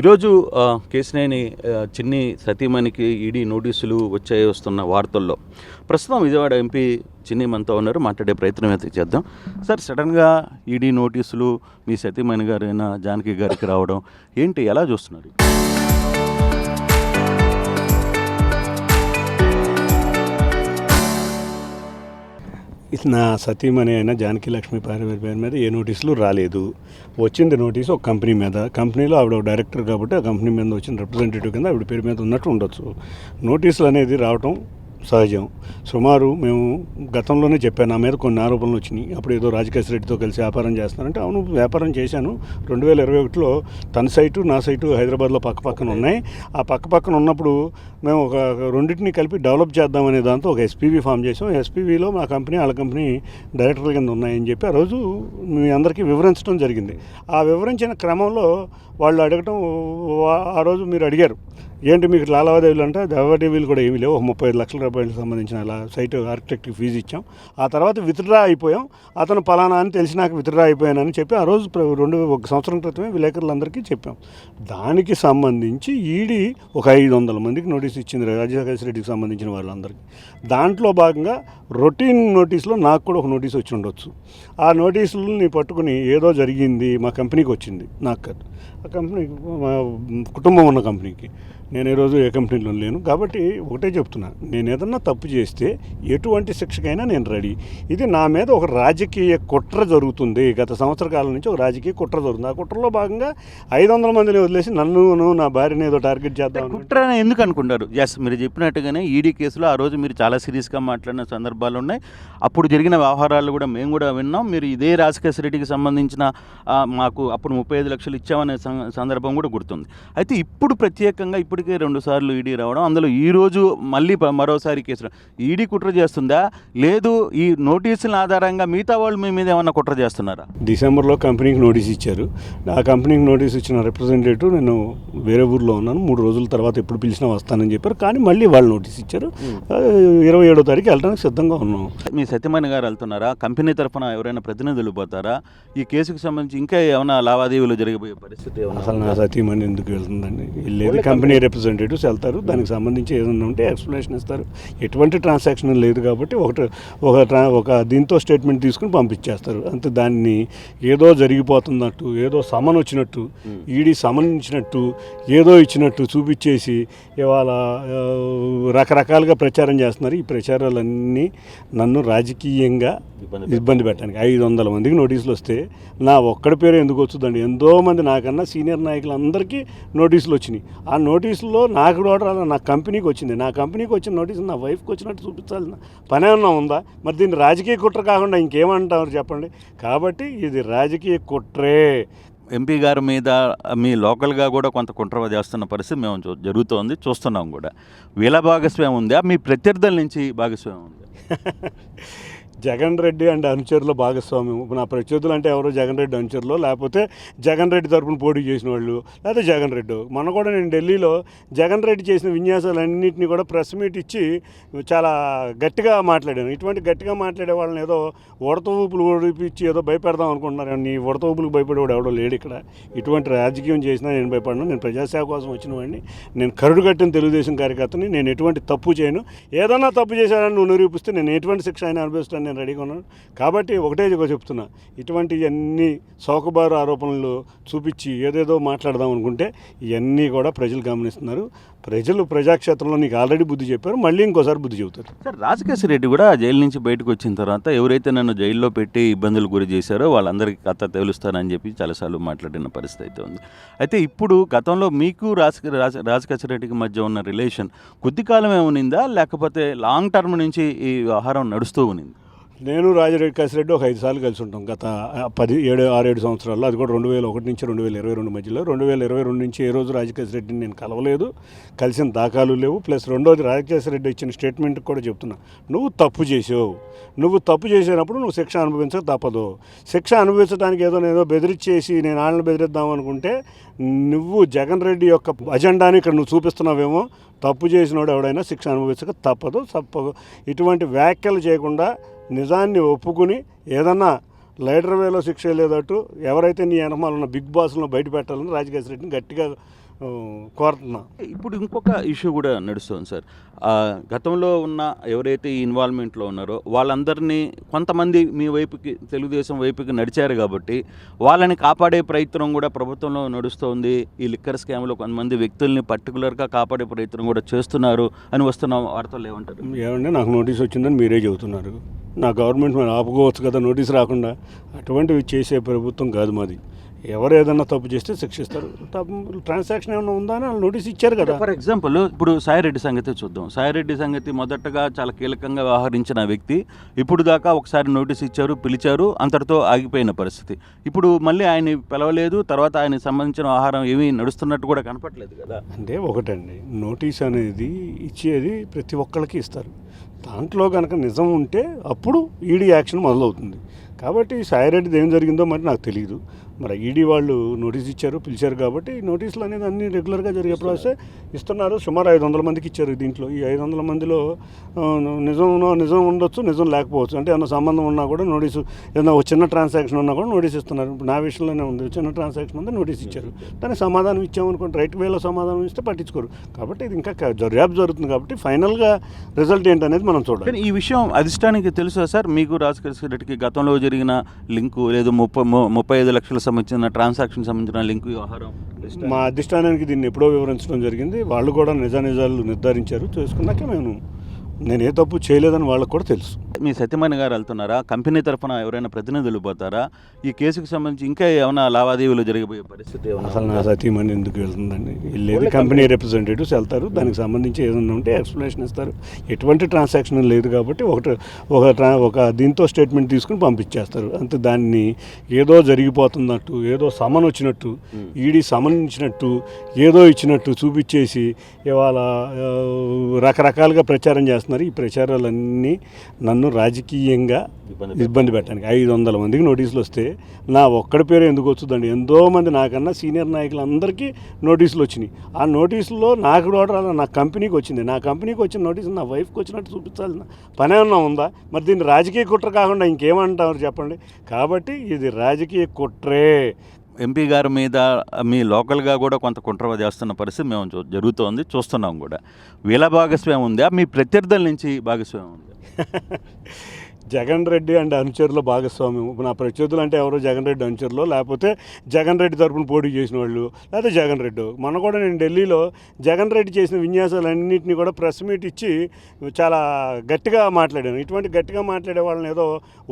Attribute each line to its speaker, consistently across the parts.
Speaker 1: ఈరోజు కేశినేని చిన్ని సతీమణికి ఈడీ నోటీసులు వస్తున్న వార్తల్లో ప్రస్తుతం విజయవాడ ఎంపీ చిన్ని మనతో ఉన్నారు. మాట్లాడే ప్రయత్నం అయితే చేద్దాం. సార్, సడన్గా ఈడీ నోటీసులు మీ సతీమణి గారైన జానకి గారికి రావడం ఏంటి, ఎలా చూస్తున్నారు?
Speaker 2: నా సతీమణి అయిన జానకి లక్ష్మీ పార్వతి పేరు మీద ఏ నోటీసులు రాలేదు. వచ్చింది నోటీసు ఒక కంపెనీ మీద. కంపెనీలో ఆవిడ డైరెక్టర్ కాబట్టి ఆ కంపెనీ మీద వచ్చిన రిప్రజెంటేటివ్ కింద ఆవిడ పేరు మీద ఉన్నట్టు ఉండొచ్చు. నోటీసులు అనేది రావటం సహజం. సుమారు మేము గతంలోనే చెప్పాను, నా మీద కొన్ని ఆరోపణలు వచ్చినాయి. అప్పుడు ఏదో రాజకేశ్ రెడ్డితో కలిసి వ్యాపారం చేస్తున్నారంటే, అవును వ్యాపారం చేశాను. 2021లో తన సైటు నా సైటు హైదరాబాద్లో పక్కపక్కన ఉన్నాయి. ఆ పక్కపక్కన ఉన్నప్పుడు మేము ఒక రెండింటిని కలిపి డెవలప్ చేద్దామనే దాంతో ఒక ఎస్పీవీ ఫామ్ చేసాం. ఎస్పీవీలో మా కంపెనీ వాళ్ళ కంపెనీ డైరెక్టర్ల కింద ఉన్నాయని చెప్పి ఆ రోజు మీ అందరికీ వివరించడం జరిగింది. ఆ వివరించిన క్రమంలో వాళ్ళు అడగటం, ఆ రోజు మీరు అడిగారు ఏంటి మీకు లావాదేవీలు అంటే, లావాదేవీలు కూడా ఏమీ లేవు. 35 లక్షల రూపాయలకు సంబంధించిన సైట్ ఆర్కిటెక్ట్కి ఫీజు ఇచ్చాం. ఆ తర్వాత విత్డ్రా అయిపోయాం. అతను పలానా అని తెలిసినాక విత్డ్రా అయిపోయానని చెప్పి ఆ రోజు 1 సంవత్సరం క్రితమే విలేకరులందరికీ చెప్పాం. దానికి సంబంధించి ఈడీ ఒక 500 మందికి నోటీస్ ఇచ్చింది, రాజకేశ్ రెడ్డికి సంబంధించిన వాళ్ళందరికీ. దాంట్లో భాగంగా రొటీన్ నోటీసులో నాకు కూడా ఒక నోటీస్ వచ్చి ఉండొచ్చు. ఆ నోటీసులని పట్టుకుని ఏదో జరిగింది మా కంపెనీకి వచ్చింది, నాకు కాదు, ఆ కంపెనీకి, మా కుటుంబం ఉన్న కంపెనీకి. నేను ఈరోజు ఏ కంపెనీలో లేను కాబట్టి ఒకటే చెప్తున్నా, నేను ఏదన్నా తప్పు చేస్తే ఎటువంటి శిక్షకైనా నేను రెడీ. ఇది నా మీద ఒక రాజకీయ కుట్ర జరుగుతుంది. గత సంవత్సర కాలం నుంచి ఒక రాజకీయ కుట్ర జరుగుతుంది. ఆ కుట్రలో భాగంగా 500 మందిని వదిలేసి నన్ను నా భార్యని ఏదో టార్గెట్ చేద్దాం.
Speaker 1: కుట్ర ఎందుకు అనుకుంటారు? ఎస్, మీరు చెప్పినట్టుగానే ఈడీ కేసులో ఆ రోజు మీరు చాలా సీరియస్గా మాట్లాడిన సందర్భాలు ఉన్నాయి. అప్పుడు జరిగిన వ్యవహారాలు కూడా మేము కూడా విన్నాం. మీరు ఇదే రాజకేశ్ రెడ్డికి సంబంధించిన మాకు అప్పుడు 35 లక్షలు ఇచ్చామనే సందర్భం కూడా గుర్తుంది. అయితే ఇప్పుడు ప్రత్యేకంగా ఇప్పటికే 2 సార్లు ఈడీ రావడం, అందులో ఈరోజు మళ్ళీ మరోసారి కేసు. ఈడీ కుట్ర చేస్తుందా, లేదు ఈ నోటీసుల ఆధారంగా మిగతా వాళ్ళు మీ మీద ఏమన్నా కుట్ర చేస్తున్నారా?
Speaker 2: డిసెంబర్లో కంపెనీకి నోటీస్ ఇచ్చారు. ఆ కంపెనీకి నోటీస్ ఇచ్చిన రిప్రజెంటేటివ్ నేను వేరే ఊర్లో ఉన్నాను, 3 రోజుల తర్వాత ఎప్పుడు పిలిచినా వస్తానని చెప్పారు. కానీ మళ్ళీ వాళ్ళు నోటీస్ ఇచ్చారు. 27వ తారీఖు వెళ్ళడానికి సిద్ధంగా ఉన్నాం.
Speaker 1: మీ సత్యమణి గారు వెళ్తున్నారా? కంపెనీ తరఫున ఎవరైనా ప్రతినిధులు పోతారా? ఈ కేసుకు సంబంధించి ఇంకా ఏమైనా లావాదేవీలు జరిగిపోయే పరిస్థితి?
Speaker 2: అసలు నా సతీమణి ఎందుకు వెళ్తుందండి? వెళ్ళేది కంపెనీ రిప్రజెంటేటివ్స్ వెళ్తారు, దానికి సంబంధించి ఏదైనా ఉంటే ఎక్స్ప్లెనేషన్ ఇస్తారు. ఎటువంటి ట్రాన్సాక్షన్ లేదు కాబట్టి ఒక దీంతో స్టేట్మెంట్ తీసుకుని పంపించేస్తారు అంతే. దాన్ని ఏదో జరిగిపోతున్నట్టు, ఏదో సమన్ వచ్చినట్టు, ఈడీ సమన్ ఇచ్చినట్టు, ఏదో ఇచ్చినట్టు చూపించేసి ఇవాళ రకరకాలుగా ప్రచారం చేస్తున్నారు. ఈ ప్రచారాలన్నీ నన్ను రాజకీయంగా ఇబ్బంది పెట్టడానికి. 500 మందికి నోటీసులు వస్తే నా ఒక్కడి పేరు ఎందుకు వచ్చుదండి? ఎంతోమంది నాకన్నా సీనియర్ నాయకులందరికీ నోటీసులు వచ్చినాయి. ఆ నోటీసుల్లో నాకు కూడా నా కంపెనీకి వచ్చింది. నా కంపెనీకి వచ్చిన నోటీసులు నా వైఫ్కి వచ్చినట్టు చూపించాల్సిన పని ఏమన్నా ఉందా? మరి దీన్ని రాజకీయ కుట్ర కాకుండా ఇంకేమంటారు చెప్పండి? కాబట్టి ఇది రాజకీయ కుట్రే.
Speaker 1: ఎంపీ గారి మీద మీ లోకల్గా కూడా కొంత కుట్ర చేస్తున్న పరిస్థితి మేము జరుగుతోంది, చూస్తున్నాం కూడా. వీళ్ళ భాగస్వామ్యం ఉందా, మీ ప్రత్యర్థుల నుంచి భాగస్వామ్యం ఉందా?
Speaker 2: జగన్ రెడ్డి అండ్ అనుచరుల భాగస్వామ్యం. నా ప్రత్యర్థులు అంటే ఎవరో జగన్ రెడ్డి అనుచరులు, లేకపోతే జగన్ రెడ్డి తరపున పోటీ చేసిన వాళ్ళు, లేకపోతే జగన్ రెడ్డి. మొన్న కూడా నేను ఢిల్లీలో జగన్ రెడ్డి చేసిన విన్యాసాలన్నింటినీ కూడా ప్రెస్ మీట్ ఇచ్చి చాలా గట్టిగా మాట్లాడాను. ఇటువంటి గట్టిగా మాట్లాడే వాళ్ళని ఏదో ఉడత ఊపులు ఊడిపించి ఏదో భయపెడదాం అనుకుంటున్నారు. నీ ఉడత ఊపులకు భయపడేవాడు ఎవడో లేడు ఇక్కడ. ఇటువంటి రాజకీయం చేసినా నేను భయపడను. నేను ప్రజాసేవ కోసం వచ్చిన వాడిని. నేను కరుడు కట్టిన తెలుగుదేశం కార్యకర్తని. నేను ఎటువంటి తప్పు చేయను. ఏదన్నా తప్పు చేశానని నువ్వు నిరూపిస్తే నేను ఎటువంటి శిక్ష అయినా అనిపిస్తాను. నేను రెడీగా ఉన్నాను. కాబట్టి ఒకటే చెప్తున్నా, ఇటువంటి అన్ని చౌకబారు ఆరోపణలు చూపించి ఏదేదో మాట్లాడదాం అనుకుంటే ఇవన్నీ కూడా ప్రజలు గమనిస్తున్నారు. ప్రజలు ప్రజాక్షేత్రంలో నీకు ఆల్రెడీ బుద్ధి చెప్పారు, మళ్ళీ ఇంకోసారి బుద్ధి చెబుతారు.
Speaker 1: సార్, రాజకేశ్ రెడ్డి కూడా జైలు నుంచి బయటకు వచ్చిన తర్వాత ఎవరైతే నన్ను జైల్లో పెట్టి ఇబ్బందులు గురి చేశారో వాళ్ళందరికీ కథ తెలుస్తానని చెప్పి చాలాసార్లు మాట్లాడిన పరిస్థితి అయితే ఉంది. అయితే ఇప్పుడు గతంలో మీకు రాజకేశ్ రెడ్డికి మధ్య ఉన్న రిలేషన్ కొద్ది కాలమే ఉన్నిందా, లేకపోతే లాంగ్ టర్మ్ నుంచి ఈ వ్యవహారం నడుస్తూ ఉన్నింది?
Speaker 2: నేను రాజకేశ్ రెడ్డి ఒక 5 సార్లు కలిసి ఉంటాం గత 6-7 సంవత్సరాల్లో. అది కూడా 2001 నుంచి 2022 మధ్యలో. 2022 నుంచి ఏ రోజు రాజకేశ్ రెడ్డిని నేను కలవలేదు, కలిసిన దాఖలు లేవు. ప్లస్ రెండోది, రాజకేశ్ రెడ్డి ఇచ్చిన స్టేట్మెంట్కి కూడా చెప్తున్నా, నువ్వు తప్పు చేసావు. నువ్వు తప్పు చేసినప్పుడు నువ్వు శిక్ష అనుభవించక తప్పదు. శిక్ష అనుభవించడానికి ఏదో బెదిరించేసి నేను వాళ్ళని బెదిరిద్దాం అనుకుంటే నువ్వు జగన్ రెడ్డి యొక్క అజెండాని ఇక్కడ నువ్వు చూపిస్తున్నావేమో. తప్పు చేసినోడు ఎవడైనా శిక్ష అనుభవించక తప్పదు. ఇటువంటి వ్యాఖ్యలు చేయకుండా నిజాన్ని ఒప్పుకుని ఏదన్నా లైటర్ వేలో శిక్ష లేదట్టు ఎవరైతే నీ వెనకాల ఉన్న బిగ్ బాస్లను బయట పెట్టాలని రాజకేశ్వర రెడ్డిని గట్టిగా కోరుతున్నా.
Speaker 1: ఇప్పుడు ఇంకొక ఇష్యూ కూడా నడుస్తుంది సార్. గతంలో ఉన్న ఎవరైతే ఈ ఇన్వాల్వ్మెంట్లో ఉన్నారో వాళ్ళందరినీ కొంతమంది మీ వైపుకి తెలుగుదేశం వైపుకి నడిచారు కాబట్టి వాళ్ళని కాపాడే ప్రయత్నం కూడా ప్రభుత్వంలో నడుస్తోంది. ఈ లిక్కర్ స్కామ్లో కొంతమంది వ్యక్తుల్ని పర్టికులర్గా కాపాడే ప్రయత్నం కూడా చేస్తున్నారు అని వస్తున్న వార్తలు ఏమంటారు?
Speaker 2: ఏమంటే నాకు నోటీస్ వచ్చిందని మీరే చెబుతున్నారు. నా గవర్నమెంట్ మనం ఆపుకోవచ్చు కదా నోటీస్ రాకుండా. అటువంటివి చేసే ప్రభుత్వం కాదు మాది. ఎవరు ఏదన్నా తప్పు చేస్తే శిక్షిస్తారు. ట్రాన్సాక్షన్ ఏమైనా ఉందా అని వాళ్ళు నోటీస్ ఇచ్చారు కదా.
Speaker 1: ఫర్ ఎగ్జాంపుల్ ఇప్పుడు సాయిరెడ్డి సంగతి చూద్దాం. సాయిరెడ్డి సంగతి మొదటగా చాలా కీలకంగా వ్యవహరించిన వ్యక్తి. ఇప్పుడు దాకా ఒకసారి నోటీస్ ఇచ్చారు, పిలిచారు, అంతటితో ఆగిపోయిన పరిస్థితి. ఇప్పుడు మళ్ళీ ఆయన పిలవలేదు, తర్వాత ఆయనకు సంబంధించిన ఆహారం ఏమీ నడుస్తున్నట్టు కూడా కనపట్లేదు కదా.
Speaker 2: అంటే ఒకటండి, నోటీస్ అనేది ఇచ్చేది ప్రతి ఒక్కరికి ఇస్తారు. దాంట్లో కనుక నిజం ఉంటే అప్పుడు ఈడీ యాక్షన్ మొదలవుతుంది. కాబట్టి సాయిరెడ్డిది ఏం జరిగిందో మరి నాకు తెలియదు. మరి ఈడీ వాళ్ళు నోటీస్ ఇచ్చారు, పిలిచారు కాబట్టి నోటీసులు అనేది అన్ని రెగ్యులర్గా జరిగే ప్రాసెస్ ఇస్తున్నారు. సుమారు 500 మందికి ఇచ్చారు. దీంట్లో ఈ 500 మందిలో నిజం ఉండొచ్చు, నిజం లేకపోవచ్చు. అంటే ఏమన్నా సంబంధం ఉన్నా కూడా నోటీసు, ఏదైనా ఒక చిన్న ట్రాన్సాక్షన్ ఉన్నా కూడా నోటీస్ ఇస్తున్నారు. ఇప్పుడు నా విషయంలోనే ఉంది, చిన్న ట్రాన్సాక్షన్ ఉంది, నోటీస్ ఇచ్చారు. దానికి సమాధానం ఇచ్చామనుకోండి, రైట్ వేలో సమాధానం ఇస్తే పట్టించుకోరు. కాబట్టి ఇది ఇంకా దర్యాప్తు జరుగుతుంది. కాబట్టి ఫైనల్గా రిజల్ట్ ఏంటనేది మనం చూడాలి.
Speaker 1: ఈ విషయం అధిష్టానికి తెలుసా సార్? మీకు రాజకేశ్వర రెడ్డికి గతంలో జరిగిన లింకు లేదు 35 లక్షల సంబంధించిన ట్రాన్సాక్షన్ సంబంధించిన లింకు వ్యవహారం
Speaker 2: మా అధిష్టానానికి దీన్ని ఎప్పుడో వివరించడం జరిగింది. వాళ్ళు కూడా నిజాలు నిర్ధారించారు. చేసుకున్నాక నేను ఏ తప్పు చేయలేదని వాళ్ళకు కూడా తెలుసు.
Speaker 1: మీ సత్యమణి గారు వెళ్తున్నారా? కంపెనీ తరఫున ఎవరైనా ప్రతినిధులు పోతారా? ఈ కేసుకు సంబంధించి ఇంకా ఏమైనా లావాదేవీలు జరిగిపోయే పరిస్థితి?
Speaker 2: అసలు నా సతీమణి ఎందుకు వెళ్తుందండి? వెళ్ళేది కంపెనీ రిప్రజెంటేటివ్స్ వెళ్తారు. దానికి సంబంధించి ఏదైనా ఉంటే ఎక్స్ప్లెనేషన్ ఇస్తారు. ఎటువంటి ట్రాన్సాక్షన్ లేదు కాబట్టి ఒక దీంతో స్టేట్మెంట్ తీసుకుని పంపించేస్తారు అంతే. దాన్ని ఏదో జరిగిపోతున్నట్టు, ఏదో సమన్ వచ్చినట్టు, ఈడీ సమన్ ఇచ్చినట్టు, ఏదో ఇచ్చినట్టు చూపించేసి ఇవాళ రకరకాలుగా ప్రచారం చేస్తున్నారు. ఈ ప్రచారాలన్నీ నన్ను రాజకీయంగా ఇబ్బంది పెట్టడానికి. 500 మందికి నోటీసులు వస్తే నా ఒక్కడి పేరు ఎందుకు వచ్చుదండి? ఎంతోమంది నాకన్నా సీనియర్ నాయకులందరికీ నోటీసులు వచ్చినాయి. ఆ నోటీసుల్లో నాకు కూడా నా కంపెనీకి వచ్చింది. నా కంపెనీకి వచ్చిన నోటీసులు నా వైఫ్కి వచ్చినట్టు చూపించాల్సిన పని ఏమన్నా ఉందా? మరి దీన్ని రాజకీయ కుట్ర కాకుండా ఇంకేమంటారు చెప్పండి. కాబట్టి ఇది రాజకీయ కుట్రే.
Speaker 1: ఎంపీ గారి మీద మీ లోకల్గా కూడా కొంత కుట్ర చేస్తున్న పరిస్థితి మేము జరుగుతోంది, చూస్తున్నాం కూడా. వీళ్ళ భాగస్వామ్యం ఉందా? మీ ప్రత్యర్థుల నుంచి భాగస్వామ్యం ఉందా?
Speaker 2: జగన్ రెడ్డి అండ్ అనుచరుల భాగస్వామ్యం. నా ప్రత్యర్థులు అంటే ఎవరో జగన్ రెడ్డి అనుచరులు, లేకపోతే జగన్ రెడ్డి తరపున పోటీ చేసిన వాళ్ళు, లేకపోతే జగన్ రెడ్డి. మొన్న కూడా నేను ఢిల్లీలో జగన్ రెడ్డి చేసిన విన్యాసాలన్నింటినీ కూడా ప్రెస్ మీట్ ఇచ్చి చాలా గట్టిగా మాట్లాడాను. ఇటువంటి గట్టిగా మాట్లాడే వాళ్ళని ఏదో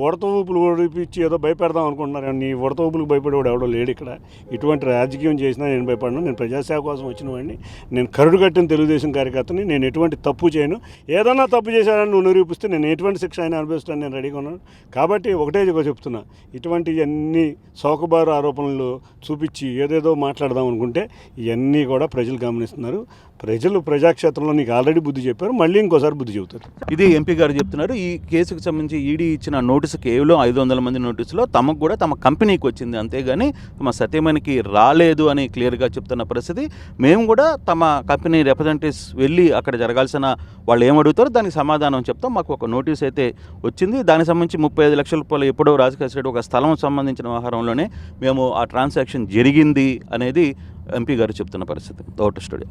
Speaker 2: ఉడత ఊపులు ఊడిపించి ఏదో భయపెడదాం అనుకుంటున్నారు. నీ ఉడత ఊపులకు భయపడేవాడు ఎవడో లేడు ఇక్కడ. ఇటువంటి రాజకీయం చేసినా నేను భయపడను. నేను ప్రజాసేవ కోసం వచ్చిన వాడిని. నేను కరుడు కట్టిన తెలుగుదేశం కార్యకర్తని. నేను ఎటువంటి తప్పు చేయను. ఏదన్నా తప్పు చేశానని నువ్వు నిరూపిస్తే నేను ఎటువంటి శిక్ష అయినా అనిపిస్తాను. నేను రెడీగా ఉన్నాను. కాబట్టి ఒకటే చెప్తున్నా, ఇటువంటి అన్ని చౌకబారు ఆరోపణలు చూపించి ఏదేదో మాట్లాడదాం అనుకుంటే ఇవన్నీ కూడా ప్రజలు గమనిస్తున్నారు. ప్రజలు ప్రజాక్షేత్రంలో నీకు ఆల్రెడీ బుద్ధి చెప్పారు, మళ్ళీ ఇంకోసారి బుద్ధి చెబుతారు.
Speaker 1: ఇది ఎంపీ గారు చెప్తున్నారు. ఈ కేసుకు సంబంధించి ఈడీ ఇచ్చిన నోటీసు కేవలం 500 మంది నోటీసులో తమకు కూడా తమ కంపెనీకి వచ్చింది, అంతేగాని తమ సత్యమణికి రాలేదు అని క్లియర్గా చెప్తున్న పరిస్థితి. మేము కూడా తమ కంపెనీ రిప్రజెంటేటివ్స్ వెళ్ళి అక్కడ జరగాల్సిన వాళ్ళు ఏమడుగుతారో దానికి సమాధానం చెప్తాం. మాకు ఒక నోటీస్ అయితే వచ్చింది. దానికి సంబంధించి 35 లక్షల రూపాయలు ఎప్పుడో రాజకేశ్వర రెడ్డి ఒక స్థలం సంబంధించిన వ్యవహారంలోనే మేము ఆ ట్రాన్సాక్షన్ జరిగింది అనేది ఎంపీ గారు చెప్తున్న పరిస్థితి. Out studio.